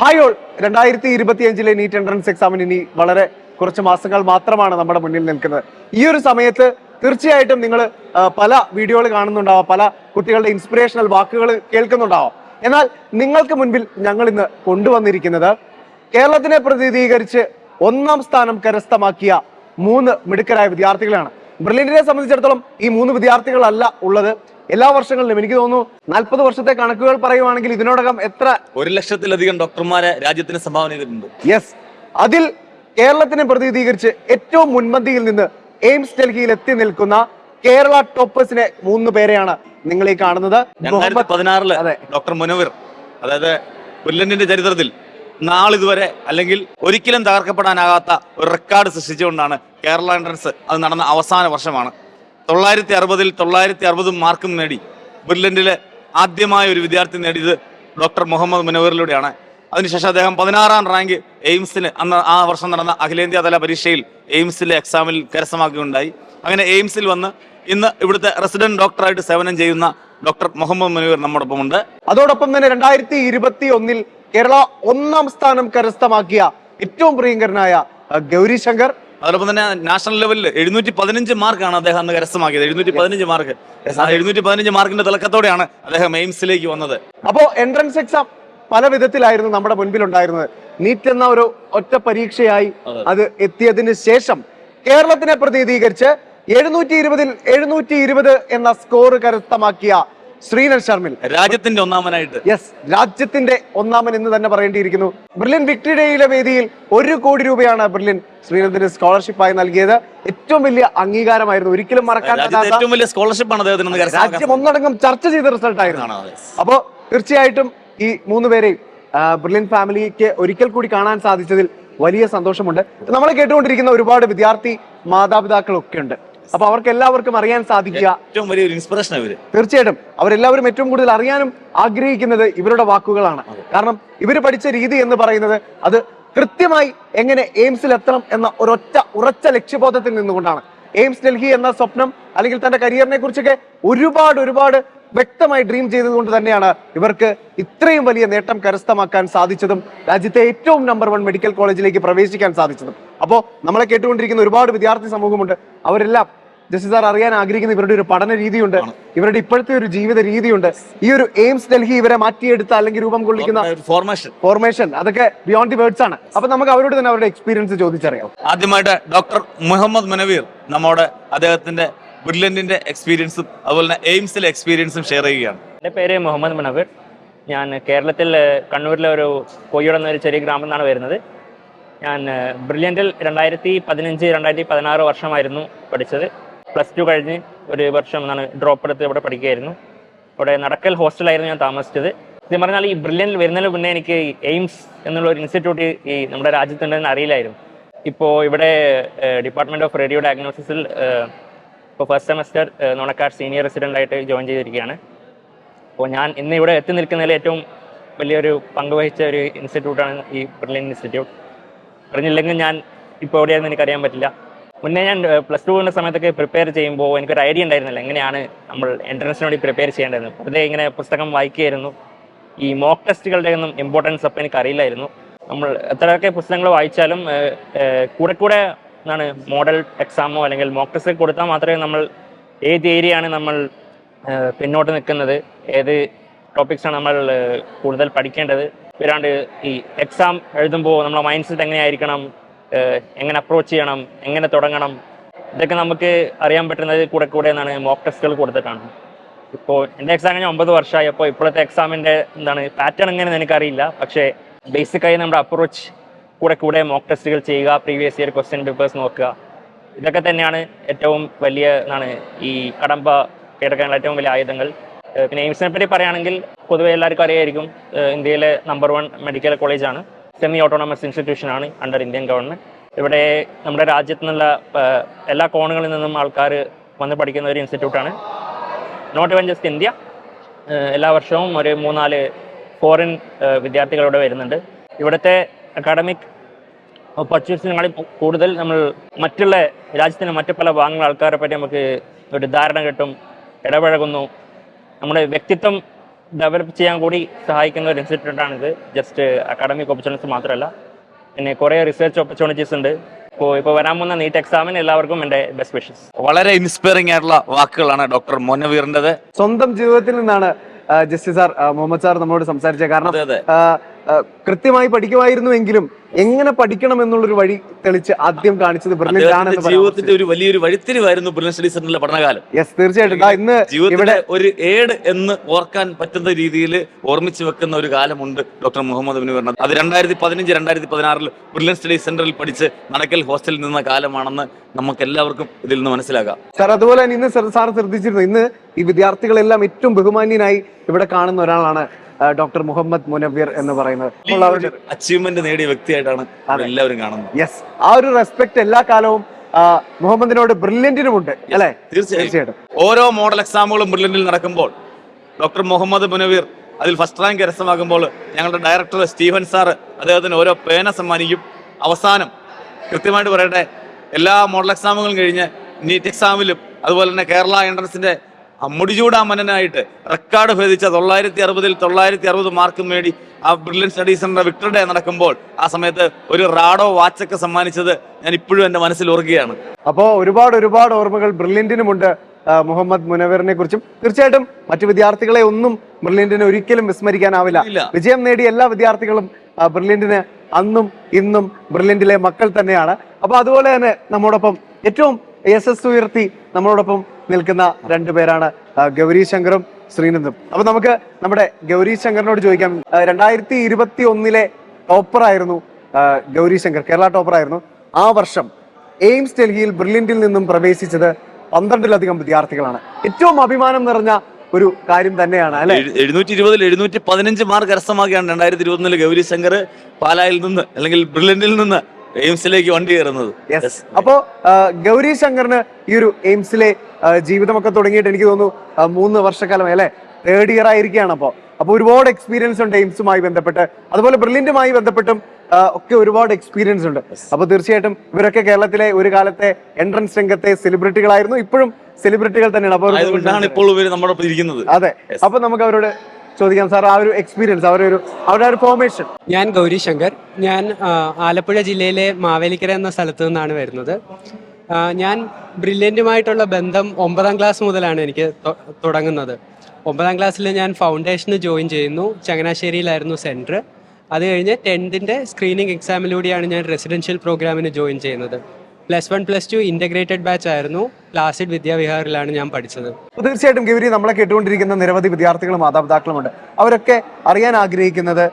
Hi all 2025 NEET entrance എക്സാമിന് ഇനി വളരെ കുറച്ച് മാസങ്ങൾ മാത്രമാണ് നമ്മുടെ മുന്നിൽ നിൽക്കുന്നത്. ഈ ഒരു സമയത്ത് തീർച്ചയായിട്ടും നിങ്ങൾ പല വീഡിയോകൾ കാണുന്നുണ്ടാവാം, പല കുട്ടികളുടെ ഇൻസ്പിറേഷണൽ വാക്കുകൾ കേൾക്കുന്നുണ്ടാവാം. എന്നാൽ നിങ്ങൾക്ക് മുൻപിൽ ഞങ്ങൾ ഇന്ന് കൊണ്ടുവന്നിരിക്കുന്നത് കേരളത്തിനെ പ്രതിനിധീകരിച്ച് 1ാം സ്ഥാനം കരസ്ഥമാക്കിയ 3 മിടുക്കരായ വിദ്യാർത്ഥികളാണ്. ബ്രില്യന്റിനെ സംബന്ധിച്ചിടത്തോളം ഈ 3 വിദ്യാർത്ഥികളല്ല ഉള്ളത്. എല്ലാ വർഷങ്ങളിലും എനിക്ക് തോന്നുന്നു 40 വർഷത്തെ കണക്കുകൾ പറയുവാണെങ്കിൽ ഇതിനോടകം എത്ര 1,00,000-ലധികം ഡോക്ടർമാരെ രാജ്യത്തിന് സംഭാവന ചെയ്തിട്ടുണ്ട്. യെസ്, അതിൽ കേരളത്തിനെ പ്രതിനിധീകരിച്ച് ഏറ്റവും മുൻപന്തിയിൽ നിന്ന് എയിംസ് ഡൽഹിയിൽ എത്തി നിൽക്കുന്ന കേരള ടോപ്പേഴ്സിനെ 3 പേരെയാണ് നിങ്ങൾ ഈ കാണുന്നത്. 2016 ഡോക്ടർ മുനവർ, അതായത് ബ്രില്യന്റിന്റെ ചരിത്രത്തിൽ നാളിതുവരെ അല്ലെങ്കിൽ ഒരിക്കലും തകർക്കപ്പെടാനാകാത്ത ഒരു റെക്കോർഡ് സൃഷ്ടിച്ചുകൊണ്ടാണ് കേരള എൻട്രൻസ് അത് നടന്ന അവസാന വർഷമാണ്. 960 മാർക്കും നേടി ബ്രില്യന്റിലെ ആദ്യമായ ഒരു വിദ്യാർത്ഥി നേടിയത് ഡോക്ടർ മുഹമ്മദ് മുനവറിലൂടെയാണ്. അതിനുശേഷം അദ്ദേഹം 16ാം റാങ്ക് എയിംസിന് അന്ന് ആ വർഷം നടന്ന അഖിലേന്ത്യാ തല പരീക്ഷയിൽ എയിംസിലെ എക്സാമിൽ കരസ്ഥമാക്കുകയുണ്ടായി. അങ്ങനെ എയിംസിൽ വന്ന് ഇന്ന് ഇവിടുത്തെ റെസിഡന്റ് ഡോക്ടറായിട്ട് സേവനം ചെയ്യുന്ന ഡോക്ടർ മുഹമ്മദ് മുനവർ നമ്മോടൊപ്പം ഉണ്ട്. അതോടൊപ്പം തന്നെ 2021 കേരള 1ാം സ്ഥാനം കരസ്ഥമാക്കിയ ഏറ്റവും പ്രിയങ്കരനായ ഗൗരി ശങ്കർ. അതോടൊപ്പം തന്നെ നാഷണൽ ലെവലിൽ 715 മാർക്കാണ് അദ്ദേഹം അന്ന് കരസ്ഥമാക്കിയത്. 715 മാർക്ക്. 715 മാർക്കിന്റെ തിളക്കത്തോടെയാണ് അദ്ദേഹം എയിംസിലേക്ക് വന്നത്. അപ്പോ എൻട്രൻസ് എക്സാം പല വിധത്തിലായിരുന്നു നമ്മുടെ മുൻപിൽ ഉണ്ടായിരുന്നത്. നീറ്റ് എന്ന ഒരു ഒറ്റ പരീക്ഷയായി അത് എത്തിയതിനു ശേഷം കേരളത്തിനെ പ്രതിനിധീകരിച്ച് 720 720 എന്ന സ്കോർ കരസ്ഥമാക്കിയ ശ്രീനർ ശർമിൽ രാജ്യത്തിന്റെ ഒന്നാമനായിട്ട്, യെസ്, രാജ്യത്തിന്റെ ഒന്നാമൻ എന്ന് തന്നെ പറയേണ്ടിയിരിക്കുന്നു. ബ്രില്യൻ വിക്ടറി ഡേയിലെ വേദിയിൽ 1 കോടി രൂപയാണ് ബ്രില്യൻ ശ്രീനന്ദിന് സ്കോളർഷിപ്പായി നൽകിയത്. ഏറ്റവും വലിയ അംഗീകാരമായിരുന്നു, ഒരിക്കലും മറക്കാൻ ഏറ്റവും വലിയ സ്കോളർഷിപ്പാണ് അദ്ദേഹത്തിന്. രാജ്യം ഒന്നടങ്കം ചർച്ച ചെയ്ത റിസൾട്ട് ആയിരുന്നു. അപ്പോ തീർച്ചയായിട്ടും ഈ 3 പേരെയും ബ്രില്യൻ ഫാമിലിക്ക് ഒരിക്കൽ കൂടി കാണാൻ സാധിച്ചതിൽ വലിയ സന്തോഷമുണ്ട്. നമ്മളെ കേട്ടുകൊണ്ടിരിക്കുന്ന ഒരുപാട് വിദ്യാർത്ഥി മാതാപിതാക്കളൊക്കെ ഉണ്ട്. അപ്പൊ അവർക്ക് എല്ലാവർക്കും അറിയാൻ സാധിക്കുക ഏറ്റവും വലിയൊരു ഇൻസ്പിറേഷൻ അവര്. തീർച്ചയായിട്ടും അവരെല്ലാവരും ഏറ്റവും കൂടുതൽ അറിയാനും ആഗ്രഹിക്കുന്നത് ഇവരുടെ വാക്കുകളാണ്. കാരണം ഇവര് പഠിച്ച രീതി എന്ന് പറയുന്നത് അത് കൃത്യമായി എങ്ങനെ എയിംസിൽ എത്തണം എന്ന ഉറച്ച ലക്ഷ്യബോധത്തിൽ നിന്നുകൊണ്ടാണ്. എയിംസ് ഡൽഹി എന്ന സ്വപ്നം അല്ലെങ്കിൽ തന്റെ കരിയറിനെ കുറിച്ചൊക്കെ ഒരുപാട് വ്യക്തമായി ഡ്രീം ചെയ്തതുകൊണ്ട് തന്നെയാണ് ഇവർക്ക് ഇത്രയും വലിയ നേട്ടം കരസ്ഥമാക്കാൻ സാധിച്ചതും രാജ്യത്തെ ഏറ്റവും നമ്പർ 1 മെഡിക്കൽ കോളേജിലേക്ക് പ്രവേശിക്കാൻ സാധിച്ചതും. അപ്പോൾ നമ്മളെ കേട്ടുകൊണ്ടിരിക്കുന്ന ഒരുപാട് വിദ്യാർത്ഥി സമൂഹമുണ്ട്. അവരെല്ലാം ജസ്റ്റിസ് സാർ അറിയാൻ ആഗ്രഹിക്കുന്ന ഇവരുടെ ഒരു പഠന രീതിയുണ്ട്, ഇവരുടെ ഇപ്പോഴത്തെ ഒരു ജീവിത രീതിയുണ്ട്. ഈ ഒരു എയിംസ് ഡൽഹി ഇവരെ മാറ്റിയെടുത്ത അല്ലെങ്കിൽ രൂപം കൊള്ളിക്കുന്ന ഫോർമേഷൻ അതൊക്കെ ബിയോണ്ട് ദി വേർഡ്സ് ആണ്. അപ്പൊ നമുക്ക് അവരോട് തന്നെ അവരുടെ എക്സ്പീരിയൻസ് ചോദിച്ചറിയാം. ആദ്യമായിട്ട് ഡോക്ടർ മുഹമ്മദ് മുനവീർ നമ്മോട് അദ്ദേഹത്തിന്റെ ബ്രില്യന്റിന്റെ എക്സ്പീരിയൻസും അതുപോലെ തന്നെ എയിംസിലെ എക്സ്പീരിയൻസും ഷെയർ ചെയ്യുകയാണ്. എൻ്റെ പേര് മുഹമ്മദ് മുനവീർ. ഞാൻ കേരളത്തിൽ കണ്ണൂരിലെ ഒരു കൊയ്യോട് എന്നൊരു ചെറിയ ഗ്രാമത്തിൽ നിന്നാണ് വരുന്നത്. ഞാൻ ബ്രില്യന്റിൽ 2015 2016 വർഷമായിരുന്നു പഠിച്ചത്. +2 കഴിഞ്ഞ് ഒരു വർഷം ഡ്രോപ്പ് എടുത്ത് ഇവിടെ പഠിക്കുകയായിരുന്നു. ഇവിടെ നടക്കൽ ഹോസ്റ്റലായിരുന്നു ഞാൻ താമസിച്ചത്. ഇത് പറഞ്ഞാൽ ഈ ബ്രില്യന്റിൽ വരുന്നതിന് മുന്നേ എനിക്ക് എയിംസ് എന്നുള്ള ഒരു ഇൻസ്റ്റിറ്റ്യൂട്ട് ഈ നമ്മുടെ രാജ്യത്തുണ്ടെന്ന് അറിയില്ലായിരുന്നു. ഇപ്പോൾ ഇവിടെ ഡിപ്പാർട്ട്മെന്റ് ഓഫ് റേഡിയോ ഡയഗ്നോസിസിൽ ഇപ്പോൾ ഫസ്റ്റ് സെമസ്റ്റർ നോണക്കാട് സീനിയർ റെസിഡൻ്റായിട്ട് ജോയിൻ ചെയ്തിരിക്കുകയാണ്. അപ്പോൾ ഞാൻ ഇന്ന് ഇവിടെ എത്തി നിൽക്കുന്നതിൽ ഏറ്റവും വലിയൊരു പങ്കുവഹിച്ച ഒരു ഇൻസ്റ്റിറ്റ്യൂട്ടാണ് ഈ ബ്രില്യൻ ഇൻസ്റ്റിറ്റ്യൂട്ട്. പറഞ്ഞില്ലെങ്കിൽ ഞാൻ ഇപ്പോൾ എവിടെയാണെന്ന് എനിക്കറിയാൻ പറ്റില്ല. മുന്നേ ഞാൻ +2 സമയത്തൊക്കെ പ്രിപ്പയർ ചെയ്യുമ്പോൾ എനിക്കൊരു ഐഡിയ ഉണ്ടായിരുന്നില്ല എങ്ങനെയാണ് നമ്മൾ എൻട്രൻസിന് വേണ്ടി പ്രിപ്പയർ ചെയ്യേണ്ടത്. വെറുതെ ഇങ്ങനെ പുസ്തകം വായിക്കുകയായിരുന്നു. ഈ മോക്ക് ടെസ്റ്റുകളുടെ ഒന്നും ഇമ്പോർട്ടൻസ് അപ്പോൾ എനിക്കറിയില്ലായിരുന്നു. നമ്മൾ എത്രയൊക്കെ പുസ്തകങ്ങൾ വായിച്ചാലും കൂടെ മോഡൽ എക്സാമോ അല്ലെങ്കിൽ മോക്ക് ടെസ്റ്റ് കൊടുത്താൽ മാത്രമേ നമ്മൾ ഏത് ഏരിയയാണ് നമ്മൾ പിന്നോട്ട് നിൽക്കുന്നത്, ഏത് ടോപ്പിക്സാണ് നമ്മൾ കൂടുതൽ പഠിക്കേണ്ടത്. വരാണ്ട് ഈ എക്സാം എഴുതുമ്പോൾ നമ്മളെ മൈൻഡ് സെറ്റ് എങ്ങനെയായിരിക്കണം, എങ്ങനെ അപ്രോച്ച് ചെയ്യണം, എങ്ങനെ തുടങ്ങണം, ഇതൊക്കെ നമുക്ക് അറിയാൻ പറ്റുന്നത് കൂടെ മോക്ക് ടെസ്റ്റുകൾ കൊടുത്തിട്ടാണ്. ഇപ്പോൾ എൻ്റെ എക്സാം കഴിഞ്ഞാൽ 9 വർഷമായി. അപ്പോൾ ഇപ്പോഴത്തെ എക്സാമിൻ്റെ പാറ്റേൺ എങ്ങനെയെന്ന് എനിക്കറിയില്ല. പക്ഷേ ബേസിക്കായി നമ്മുടെ അപ്രോച്ച് കൂടെ മോക്ക് ടെസ്റ്റുകൾ ചെയ്യുക, പ്രീവിയസ് ഇയർ ക്വസ്റ്റ്യൻ പേപ്പേഴ്സ് നോക്കുക, ഇതൊക്കെ തന്നെയാണ് ഏറ്റവും വലിയ ഈ കടമ്പ കീഴടക്കാനുള്ള ഏറ്റവും വലിയ ആയുധങ്ങൾ. പിന്നെ എയിംസിനെ പറ്റി പറയുകയാണെങ്കിൽ പൊതുവെ എല്ലാവർക്കും അറിയായിരിക്കും, ഇന്ത്യയിലെ നമ്പർ 1 മെഡിക്കൽ കോളേജാണ്. സെമി ഓട്ടോണമസ് ഇൻസ്റ്റിറ്റ്യൂഷനാണ് അണ്ടർ ഇന്ത്യൻ ഗവൺമെൻറ്. ഇവിടെ നമ്മുടെ രാജ്യത്തു നിന്നുള്ള എല്ലാ കോണുകളിൽ നിന്നും ആൾക്കാർ വന്ന് പഠിക്കുന്ന ഒരു ഇൻസ്റ്റിറ്റ്യൂട്ടാണ്. Not even just India. എല്ലാ വർഷവും ഒരു 3-4 ഫോറിൻ വിദ്യാർത്ഥികൾ ഇവിടെ വരുന്നുണ്ട്. ഇവിടുത്തെ അക്കാഡമിക് ഓപ്പർച്യൂണിറ്റികളെ കൂടുതൽ നമ്മൾ മറ്റുള്ള രാജ്യത്തിൻ്റെ മറ്റു പല ഭാഗങ്ങളുള്ള ആൾക്കാരെ പറ്റി നമുക്ക് ഒരു ധാരണ കിട്ടും, ഇടപഴകുന്നു. നമ്മുടെ വ്യക്തിത്വം ഡെവലപ്പ് ചെയ്യാൻ കൂടി സഹായിക്കുന്ന ഒരു ഇൻസ്റ്റിറ്റ്യൂട്ടാണിത്. ജസ്റ്റ് അക്കാഡമിക് ഓപ്പർച്യൂണിറ്റീസ് മാത്രമല്ല, പിന്നെ കുറേ റിസർച്ച് ഓപ്പർച്യൂണിറ്റീസ് ഉണ്ട്. ഇപ്പോൾ വരാൻ പോകുന്ന നീറ്റ് എക്സാമിന് എല്ലാവർക്കും എൻ്റെ ബെസ്റ്റ് വിഷസ്. വളരെ ഇൻസ്പയറിംഗ് ആയിട്ടുള്ള വാക്കുകളാണ് ഡോക്ടർ മുനവീറിൻ്റെത്. സ്വന്തം ജീവിതത്തിൽ നിന്നാണ് ജസ്റ്റിസ് സാർ, മുഹമ്മദ് സാർ നമ്മളോട് സംസാരിച്ചത്. കാരണം കൃത്യമായി പഠിക്കുമായിരുന്നുവെങ്കിലും എങ്ങനെ പഠിക്കണം എന്നുള്ളൊരു വഴി തെളിച്ച് ആദ്യം കാണിച്ചത് ബ്രില്യന്റ് ആണെന്ന് ജീവിതത്തിന്റെ ഒരു വലിയൊരു വഴിത്തിരിവായിരുന്നു ബ്രില്യന്റ് സ്റ്റഡി സെന്ററിലെ പഠനകാലം. യെസ്, തീർച്ചയായിട്ടും. ഇന്ന് ജീവിതത്തിലെ ഒരു ഏഡ് എന്ന് ഓർക്കാൻ പറ്റുന്ന രീതിയിൽ ഓർമ്മിച്ചു വെക്കുന്ന ഒരു കാലമുണ്ട് ഡോക്ടർ മുഹമ്മദ് മുനവീറിന്. അത് 2015-2016 ബ്രില്യന്റ് സ്റ്റഡി സെന്ററിൽ പഠിച്ച് നടക്കൽ ഹോസ്റ്റലിൽ നിന്ന കാലമാണെന്ന് നമുക്ക് എല്ലാവർക്കും ഇതിൽ നിന്ന് മനസ്സിലാക്കാം. സാർ, അതുപോലെ തന്നെ ഇന്ന് സാർ ശ്രദ്ധിച്ചിരുന്നു, ഇന്ന് ഈ വിദ്യാർത്ഥികളെല്ലാം ഏറ്റവും ബഹുമാന്യനായി ഇവിടെ കാണുന്ന ഒരാളാണ് ഡോക്ടർ മുഹമ്മദ് മുനവ്വിർ എന്ന് പറയുന്നത്. അച്ചീവ്മെന്റ് നേടിയ വ്യക്തിയായിട്ടാണ് എല്ലാവരും കാണുന്നത്. യെസ്, ആ ഒരു റെസ്പെക്ട് എല്ലാ കാലവും മുഹമ്മദിനോട് ബ്രില്യന്റിനുമുണ്ട് അല്ലെ? തീർച്ചയായിട്ടും. ഓരോ മോഡൽ എക്സാമുകളും ബ്രില്യന്റിൽ നടക്കുമ്പോൾ ഡോക്ടർ മുഹമ്മദ് മുനവീർ അതിൽ ഫസ്റ്റ് റാങ്ക് കരസ്ഥമാക്കുമ്പോൾ ഞങ്ങളുടെ ഡയറക്ടർ സ്റ്റീഫൻ സാർ അദ്ദേഹത്തിന് ഓരോ പേന സമ്മാനിക്കും. അവസാനം കൃത്യമായിട്ട് പറയട്ടെ, എല്ലാ മോഡൽ എക്സാമുകളും കഴിഞ്ഞ് നീറ്റ് എക്സാമിലും അതുപോലെ തന്നെ കേരള എൻട്രൻസിന്റെ മുടിചൂടാമനായിട്ട് റെക്കോർഡ് ഭേദിച്ച 960 മാർക്ക് നേടി ആ brilliant study centre Victor day നടക്കുമ്പോൾ ആ സമയത്ത് ഒരു റാഡോ വാച്ചൊക്കെ സമ്മാനിച്ചത് ഞാൻ ഇപ്പോഴും എന്റെ മനസ്സിൽ ഓർക്കുകയാണ്. അപ്പോൾ ഒരുപാട് ഓർമ്മകൾ ബ്രില്യന്റിനുമുണ്ട് മുഹമ്മദ് മുനവീറിനെ കുറിച്ചും. തീർച്ചയായിട്ടും മറ്റു വിദ്യാർത്ഥികളെ ഒന്നും ബ്രില്യന്റിന് ഒരിക്കലും വിസ്മരിക്കാനാവില്ല. വിജയം നേടിയ എല്ലാ വിദ്യാർത്ഥികളും ബ്രില്യന്റിന് അന്നും ഇന്നും ബ്രില്യന്റിലെ മക്കൾ തന്നെയാണ്. അപ്പൊ അതുപോലെ തന്നെ നമ്മോടൊപ്പം ഏറ്റവും യശസ് ഉയർത്തി നമ്മളോടൊപ്പം നിൽക്കുന്ന രണ്ടുപേരാണ് ഗൗരി ശങ്കറും ശ്രീനന്ദും. അപ്പൊ നമുക്ക് നമ്മുടെ ഗൗരി ശങ്കറിനോട് ചോദിക്കാം. 2021 ടോപ്പറായിരുന്നു ഗൗരി ശങ്കർ, കേരള ടോപ്പറായിരുന്നു. ആ വർഷം എയിംസ് ഡൽഹിയിൽ ബ്രില്യന്റിൽ നിന്നും പ്രവേശിച്ചത് 12-ലധികം വിദ്യാർത്ഥികളാണ്. ഏറ്റവും അഭിമാനം നിറഞ്ഞ ഒരു കാര്യം തന്നെയാണ് അല്ലെ? 720-715 മാർക്ക് കരസ്ഥമാക്കിയാണ് 2021 ഗൗരി ശങ്കർ പാലായിൽ നിന്ന് അല്ലെങ്കിൽ ബ്രില്യന്റിൽ നിന്ന് എയിംസിലേക്ക് വണ്ടി കയറുന്നത്. അപ്പോ ഗൗരി ശങ്കറിന് ഈ ഒരു എയിംസിലെ ജീവിതമൊക്കെ തുടങ്ങിയിട്ട് എനിക്ക് തോന്നുന്നു 3 വർഷക്കാലം അല്ലെ? 3rd ഇയർ ആയിരിക്കുകയാണ്. അപ്പൊ ഒരുപാട് എക്സ്പീരിയൻസ് ഉണ്ട് എയിംസുമായി ബന്ധപ്പെട്ട്, അതുപോലെ ബ്രില്യന്റുമായി ബന്ധപ്പെട്ടും ഒക്കെ ഒരുപാട് എക്സ്പീരിയൻസ് ഉണ്ട്. അപ്പൊ തീർച്ചയായിട്ടും ഇവരൊക്കെ കേരളത്തിലെ ഒരു കാലത്തെ എൻട്രൻസ് രംഗത്തെ സെലിബ്രിറ്റികളായിരുന്നു, ഇപ്പോഴും സെലിബ്രിറ്റികൾ തന്നെയാണ്. അതെ, അപ്പൊ നമുക്ക് അവരോട് ചോദിക്കാം. സാർ, ആ ഒരു എക്സ്പീരിയൻസ്, അവരുടെ ഒരു ഫോർമേഷൻ. ഞാൻ ഗൗരി ശങ്കർ. ഞാൻ ആലപ്പുഴ ജില്ലയിലെ മാവേലിക്കര എന്ന സ്ഥലത്ത് നിന്നാണ് വരുന്നത്. ഞാൻ ബ്രില്യൻറ്റുമായിട്ടുള്ള ബന്ധം 9ാം ക്ലാസ് മുതലാണ് എനിക്ക് തുടങ്ങുന്നത്. 9ാം ക്ലാസ്സിൽ ഞാൻ ഫൗണ്ടേഷന് ജോയിൻ ചെയ്യുന്നു. ചങ്ങനാശ്ശേരിയിലായിരുന്നു സെൻറ്റർ. അത് കഴിഞ്ഞ് 10th സ്ക്രീനിങ് എക്സാമിലൂടെയാണ് ഞാൻ റെസിഡൻഷ്യൽ പ്രോഗ്രാമിന് ജോയിൻ ചെയ്യുന്നത്. +1 +2 ഇൻ്റഗ്രേറ്റഡ് ബാച്ച് ആയിരുന്നു. പ്ലാസിഡ് വിദ്യാവിഹാറിലാണ് ഞാൻ പഠിച്ചത്. തീർച്ചയായിട്ടും ഗൗരി, നമ്മളെ കേട്ടുകൊണ്ടിരിക്കുന്ന നിരവധി വിദ്യാർത്ഥികളും മാതാപിതാക്കളുമുണ്ട്. അവരൊക്കെ അറിയാൻ ആഗ്രഹിക്കുന്നത്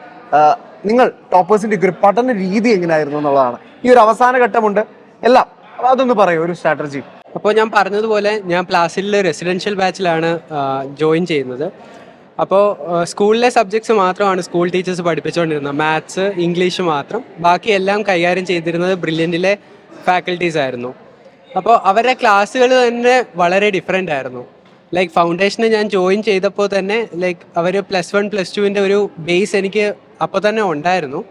നിങ്ങൾ ടോപ്പേഴ്സിന്റെ ഒരു പഠന രീതി എങ്ങനെയായിരുന്നു എന്നുള്ളതാണ്. ഈ ഒരു അവസാന ഘട്ടമുണ്ട് എല്ലാം, അതൊന്ന് പറയൂ, ഒരു സ്ട്രാറ്റജി. അപ്പോൾ ഞാൻ പറഞ്ഞതുപോലെ ഞാൻ പ്ലാസിഡിൽ റെസിഡൻഷ്യൽ ബാച്ചിലാണ് ജോയിൻ ചെയ്യുന്നത്. അപ്പോൾ സ്കൂളിലെ സബ്ജക്ട്സ് മാത്രമാണ് സ്കൂൾ ടീച്ചേഴ്സ് പഠിപ്പിച്ചുകൊണ്ടിരുന്നത്. മാത്സ്, ഇംഗ്ലീഷ് മാത്രം. ബാക്കി എല്ലാം കൈകാര്യം ചെയ്തിരുന്നത് ബ്രില്യൻറ്റിലെ ഫാക്കൽറ്റീസ് ആയിരുന്നു. അപ്പോൾ അവരുടെ ക്ലാസ്സുകൾ തന്നെ വളരെ ഡിഫറെൻ്റ് ആയിരുന്നു. ലൈക്ക് ഫൗണ്ടേഷന് ഞാൻ ജോയിൻ ചെയ്തപ്പോൾ തന്നെ അവർ +1 +2 ഒരു ബേസ് എനിക്ക് അപ്പോൾ തന്നെ ഉണ്ടായിരുന്നു.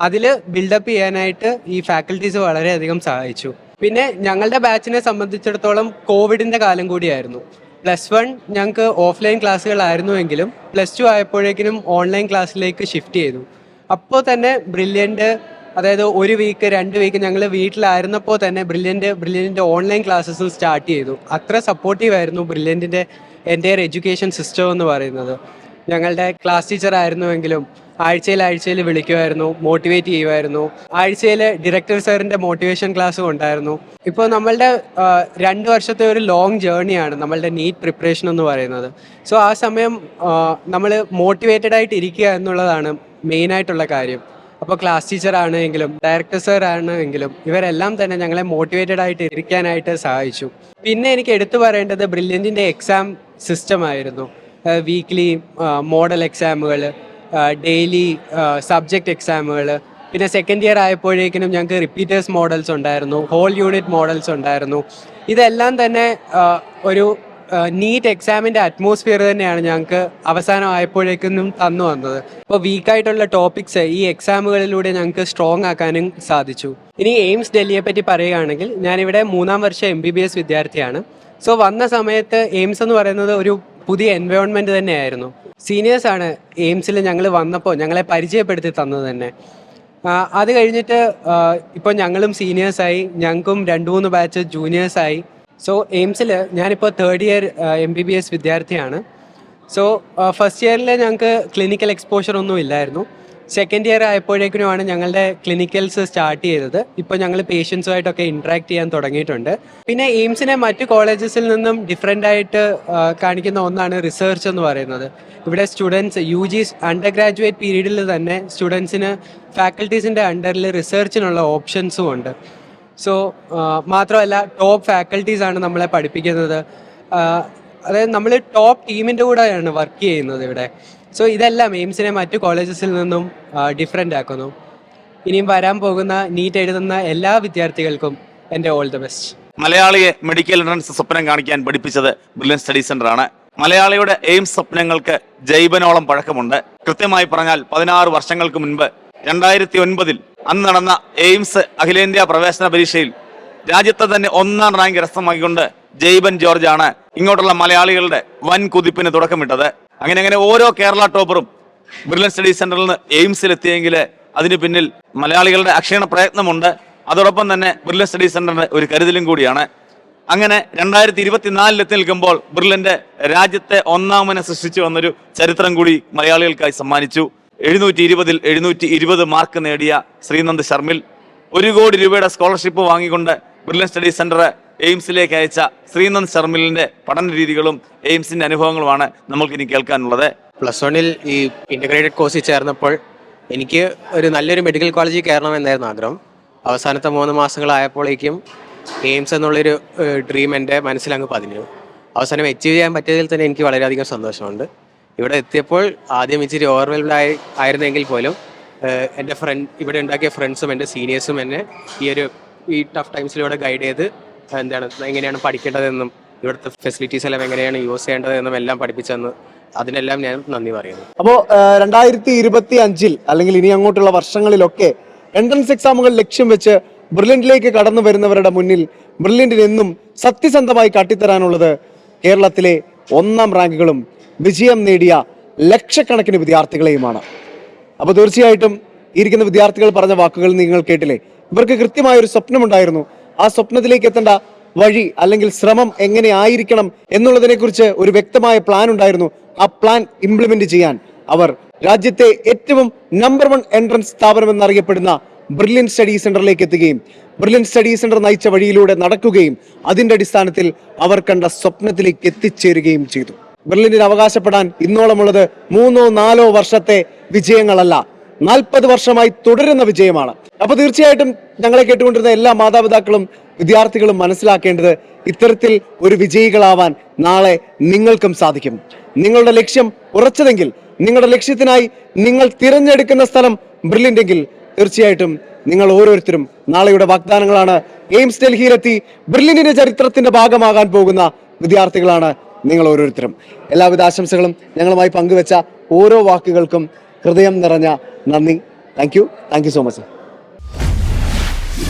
അതിൽ ബിൽഡപ്പ് ചെയ്യാനായിട്ട് ഈ ഫാക്കൽറ്റീസ് വളരെയധികം സഹായിച്ചു. പിന്നെ ഞങ്ങളുടെ ബാച്ചിനെ സംബന്ധിച്ചിടത്തോളം കോവിഡിൻ്റെ കാലം കൂടിയായിരുന്നു. +1 ഞങ്ങൾക്ക് ഓഫ്ലൈൻ ക്ലാസ്സുകളായിരുന്നുവെങ്കിലും +2 ആയപ്പോഴേക്കിനും ഓൺലൈൻ ക്ലാസ്സിലേക്ക് ഷിഫ്റ്റ് ചെയ്തു. അപ്പോൾ തന്നെ ബ്രില്യൻറ്റ്, അതായത് 1 വീക്ക് 2 വീക്ക് ഞങ്ങൾ വീട്ടിലായിരുന്നപ്പോൾ തന്നെ ബ്രില്യൻറ്റിൻ്റെ ഓൺലൈൻ ക്ലാസ്സസും സ്റ്റാർട്ട് ചെയ്തു. അത്ര സപ്പോർട്ടീവ് ആയിരുന്നു ബ്രില്യൻറ്റിൻ്റെ എൻ്റയർ എഡ്യൂക്കേഷൻ സിസ്റ്റം എന്ന് പറയുന്നത്. ഞങ്ങളുടെ ക്ലാസ് ടീച്ചർ ആയിരുന്നുവെങ്കിലും ആഴ്ചയിൽ വിളിക്കുമായിരുന്നു, മോട്ടിവേറ്റ് ചെയ്യുമായിരുന്നു. ആഴ്ചയിൽ ഡയറക്ടർ സാറിൻ്റെ മോട്ടിവേഷൻ ക്ലാസ്സും ഉണ്ടായിരുന്നു. ഇപ്പോൾ നമ്മളുടെ 2 വർഷത്തെ ഒരു ലോങ് ജേർണിയാണ് നമ്മളുടെ നീറ്റ് പ്രിപ്പറേഷൻ എന്ന് പറയുന്നത്. സോ ആ സമയം നമ്മൾ മോട്ടിവേറ്റഡ് ആയിട്ട് ഇരിക്കുക എന്നുള്ളതാണ് മെയിനായിട്ടുള്ള കാര്യം. അപ്പോൾ ക്ലാസ് ടീച്ചർ ആണെങ്കിലും ഡയറക്ടർ സാർ ആണെങ്കിലും ഇവരെല്ലാം തന്നെ ഞങ്ങളെ മോട്ടിവേറ്റഡ് ആയിട്ട് ഇരിക്കാനായിട്ട് സഹായിച്ചു. പിന്നെ എനിക്ക് എടുത്തു പറയേണ്ടത് ബ്രില്യൻറ്റിൻ്റെ എക്സാം സിസ്റ്റം ആയിരുന്നു. വീക്ക്ലി മോഡൽ എക്സാമുകൾ, ഡെയിലി സബ്ജക്റ്റ് എക്സാമുകൾ, പിന്നെ സെക്കൻഡ് ഇയർ ആയപ്പോഴേക്കിനും ഞങ്ങൾക്ക് റിപ്പീറ്റേഴ്സ് മോഡൽസ് ഉണ്ടായിരുന്നു, ഹോൾ യൂണിറ്റ് മോഡൽസ് ഉണ്ടായിരുന്നു. ഇതെല്ലാം തന്നെ ഒരു നീറ്റ് എക്സാമിൻ്റെ അറ്റ്മോസ്ഫിയർ തന്നെയാണ് ഞങ്ങൾക്ക് അവസാനം ആയപ്പോഴേക്കും തന്നു വന്നത്. അപ്പോൾ വീക്കായിട്ടുള്ള ടോപ്പിക്സ് ഈ എക്സാമുകളിലൂടെ ഞങ്ങൾക്ക് സ്ട്രോങ് ആക്കാനും സാധിച്ചു. ഇനി എയിംസ് ഡൽഹിയെ പറ്റി പറയുകയാണെങ്കിൽ ഞാനിവിടെ 3ാം വർഷ MBBS വിദ്യാർത്ഥിയാണ്. സോ വന്ന സമയത്ത് എയിംസ് എന്ന് പറയുന്നത് ഒരു പുതിയ എൻവയോൺമെൻറ്റ് തന്നെയായിരുന്നു. സീനിയേഴ്സാണ് എയിംസിൽ ഞങ്ങൾ വന്നപ്പോൾ ഞങ്ങളെ പരിചയപ്പെടുത്തി തന്നത് തന്നെ. അത് കഴിഞ്ഞിട്ട് ഇപ്പോൾ ഞങ്ങളും സീനിയേഴ്സായി, ഞങ്ങൾക്കും 2-3 ബാച്ച് ജൂനിയേഴ്സായി. സോ എയിംസിൽ ഞാനിപ്പോൾ 3rd ഇയർ MBBS വിദ്യാർത്ഥിയാണ്. സോ ഫസ്റ്റ് ഇയറിൽ ഞങ്ങൾക്ക് ക്ലിനിക്കൽ എക്സ്പോഷർ ഒന്നും ഇല്ലായിരുന്നു. സെക്കൻഡ് ഇയർ ആയപ്പോഴേക്കിനുമാണ് ഞങ്ങളുടെ ക്ലിനിക്കൽസ് സ്റ്റാർട്ട് ചെയ്തത്. ഇപ്പോൾ ഞങ്ങൾ പേഷ്യൻസുമായിട്ടൊക്കെ ഇൻട്രാക്ട് ചെയ്യാൻ തുടങ്ങിയിട്ടുണ്ട്. പിന്നെ എയിംസിനെ മറ്റ് കോളേജസിൽ നിന്നും ഡിഫറെൻ്റ് ആയിട്ട് കാണിക്കുന്ന ഒന്നാണ് റിസർച്ച് എന്ന് പറയുന്നത്. ഇവിടെ സ്റ്റുഡൻസ് UG അണ്ടർ ഗ്രാജുവേറ്റ് പീരീഡിൽ തന്നെ സ്റ്റുഡൻസിന് ഫാക്കൽറ്റീസിൻ്റെ അണ്ടറിൽ റിസർച്ചിനുള്ള ഓപ്ഷൻസും ഉണ്ട്. സോ മാത്രമല്ല ടോപ്പ് ഫാക്കൽറ്റീസാണ് നമ്മളെ പഠിപ്പിക്കുന്നത്. അതായത് നമ്മൾ ടോപ്പ് ടീമിൻ്റെ കൂടെയാണ് വർക്ക് ചെയ്യുന്നത് ഇവിടെ. സോ ഇതെല്ലാം എയിംസിനെ മറ്റു കോളേജസിൽ നിന്നും ഡിഫറെൻ്റ് ആക്കുന്നു. ഇനിയും വരാൻ പോകുന്ന നീറ്റ് എഴുതുന്ന എല്ലാ വിദ്യാർത്ഥികൾക്കും എൻ്റെ ഓൾ ദ ബെസ്റ്റ്. മലയാളിയെ മെഡിക്കൽ എൻട്രൻസ് സ്വപ്നം കാണിക്കാൻ പഠിപ്പിച്ചത് ബ്രില്യൻ സ്റ്റഡി സെന്റർ ആണ്. മലയാളിയുടെ എയിംസ് സ്വപ്നങ്ങൾക്ക് ജൈവനോളം പഴക്കമുണ്ട്. കൃത്യമായി പറഞ്ഞാൽ 16 വർഷങ്ങൾക്ക് മുൻപ് 2009 അന്ന് നടന്ന എയിംസ് അഖിലേന്ത്യാ പ്രവേശന പരീക്ഷയിൽ രാജ്യത്തെ തന്നെ 1ാം റാങ്ക് കരസ്ഥമാക്കിക്കൊണ്ട് ജയ്ബൻ ജോർജ് ആണ് ഇങ്ങോട്ടുള്ള മലയാളികളുടെ വൻ കുതിപ്പിന് തുടക്കമിട്ടത്. അങ്ങനെ ഓരോ കേരള ടോപ്പറും ബ്രില്യൻ സ്റ്റഡി സെന്ററിൽ നിന്ന് എയിംസിൽ എത്തിയെങ്കിൽ അതിന് പിന്നിൽ മലയാളികളുടെ അക്ഷീണ പ്രയത്നമുണ്ട്. അതോടൊപ്പം തന്നെ ബ്രില്യൻ സ്റ്റഡി സെന്ററിന്റെ ഒരു കരുതലും കൂടിയാണ്. അങ്ങനെ 2024 എത്തി നിൽക്കുമ്പോൾ ബ്രില്യന്റെ രാജ്യത്തെ 1ാമനെ സൃഷ്ടിച്ചു വന്നൊരു ചരിത്രം കൂടി മലയാളികൾക്കായി സമ്മാനിച്ചു. 720ൽ 720 മാർക്ക് നേടിയ ശ്രീനന്ദ് ശർമിൽ 1 കോടി രൂപയുടെ സ്കോളർഷിപ്പ് വാങ്ങിക്കൊണ്ട് ബ്രില്യൻ സ്റ്റഡി സെന്റർ എയിംസിലേക്ക് അയച്ച ശ്രീനന്ദ് ശർമിലിന്റെ പഠന രീതികളും എയിംസിന്റെ അനുഭവങ്ങളുമാണ് നമ്മൾക്കിനി കേൾക്കാനുള്ളത്. +1 ഈ ഇൻ്റഗ്രേറ്റഡ് കോഴ്സിൽ ചേർന്നപ്പോൾ എനിക്ക് ഒരു നല്ലൊരു മെഡിക്കൽ കോളേജിൽ കയറണമെന്നായിരുന്നു ആഗ്രഹം. അവസാനത്തെ 3 മാസങ്ങളായപ്പോഴേക്കും എയിംസ് എന്നുള്ളൊരു ഡ്രീം എൻ്റെ മനസ്സിലങ്ങ് പതിഞ്ഞു. അവസാനം അച്ചീവ് ചെയ്യാൻ പറ്റിയതിൽ തന്നെ എനിക്ക് വളരെയധികം സന്തോഷമുണ്ട്. ഇവിടെ എത്തിയപ്പോൾ ആദ്യം ഇച്ചിരി ഓവർവെൽഡ് ആയിരുന്നെങ്കിൽ പോലും എൻ്റെ ഇവിടെ ഉണ്ടാക്കിയ ഫ്രണ്ട്സും എൻ്റെ സീനിയേഴ്സും എന്നെ ഈ ടഫ് ടൈംസിലൂടെ ഗൈഡ് ചെയ്ത് എങ്ങനെയാണ് പഠിക്കേണ്ടതെന്നും ഇവിടുത്തെ ഫെസിലിറ്റീസ് എല്ലാം എങ്ങനെയാണ് യൂസ് ചെയ്യേണ്ടതെന്നും എല്ലാം പഠിപ്പിച്ചെന്ന് അതിനെല്ലാം ഞാൻ നന്ദി പറയുന്നു. അപ്പോൾ 2025 അല്ലെങ്കിൽ ഇനി അങ്ങോട്ടുള്ള വർഷങ്ങളിലൊക്കെ എൻട്രൻസ് എക്സാമുകൾ ലക്ഷ്യം വെച്ച് ബ്രില്യന്റിലേക്ക് കടന്നു വരുന്നവരുടെ മുന്നിൽ ബ്രില്യന്റിന് എന്നും സത്യസന്ധമായി കാട്ടിത്തരാനുള്ളത് കേരളത്തിലെ 1ാം റാങ്കുകളും വിജയം നേടിയ ലക്ഷക്കണക്കിന് വിദ്യാർത്ഥികളെയുമാണ്. അപ്പോൾ തീർച്ചയായിട്ടും ഇരിക്കുന്ന വിദ്യാർത്ഥികൾ പറഞ്ഞ വാക്കുകൾ നിങ്ങൾ കേട്ടില്ലേ? ഇവർക്ക് കൃത്യമായ ഒരു സ്വപ്നമുണ്ടായിരുന്നു. ആ സ്വപ്നത്തിലേക്ക് എത്തേണ്ട വഴി അല്ലെങ്കിൽ ശ്രമം എങ്ങനെ ആയിരിക്കണം എന്നുള്ളതിനെ കുറിച്ച് ഒരു വ്യക്തമായ പ്ലാൻ ഉണ്ടായിരുന്നു. ആ പ്ലാൻ ഇംപ്ലിമെന്റ് ചെയ്യാൻ അവർ രാജ്യത്തെ ഏറ്റവും നമ്പർ 1 എൻട്രൻസ് സ്ഥാപനം എന്നറിയപ്പെടുന്ന ബ്രില്യൻ സ്റ്റഡി സെന്ററിലേക്ക് എത്തുകയും ബ്രില്യൻ സ്റ്റഡി സെന്റർ നയിച്ച വഴിയിലൂടെ നടക്കുകയും അതിന്റെ അടിസ്ഥാനത്തിൽ അവർ കണ്ട സ്വപ്നത്തിലേക്ക് എത്തിച്ചേരുകയും ചെയ്തു. ബ്രില്യന്റിന് അവകാശപ്പെടാൻ ഇന്നോളമുള്ളത് 3-4 വർഷത്തെ വിജയങ്ങളല്ല, 40 വർഷമായി തുടരുന്ന വിജയമാണ്. അപ്പൊ തീർച്ചയായിട്ടും ഞങ്ങളെ കേട്ടുകൊണ്ടിരുന്ന എല്ലാ മാതാപിതാക്കളും വിദ്യാർത്ഥികളും മനസ്സിലാക്കേണ്ടത് ഇത്തരത്തിൽ ഒരു വിജയികളാവാൻ നാളെ നിങ്ങൾക്കും സാധിക്കും. നിങ്ങളുടെ ലക്ഷ്യം ഉറച്ചതെങ്കിൽ, നിങ്ങളുടെ ലക്ഷ്യത്തിനായി നിങ്ങൾ തിരഞ്ഞെടുക്കുന്ന സ്ഥലം ബ്രില്യന്റെങ്കിൽ തീർച്ചയായിട്ടും നിങ്ങൾ ഓരോരുത്തരും നാളെയുടെ വാഗ്ദാനങ്ങളാണ്. എയിംസ് ഡൽഹിയിലെത്തി ബ്രില്യന്റിന്റെ ചരിത്രത്തിന്റെ ഭാഗമാകാൻ പോകുന്ന വിദ്യാർത്ഥികളാണ് നിങ്ങൾ ഓരോരുത്തരും. എല്ലാവിധ ആശംസകളും ഞങ്ങളുമായി പങ്കുവെച്ച ഓരോ വാക്കുകൾക്കും ഹൃദയം നിറഞ്ഞ നന്ദി. Thank you so much.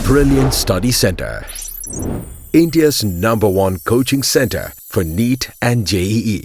Brillian Study Center, India's #1 coaching center for NEET and JEE.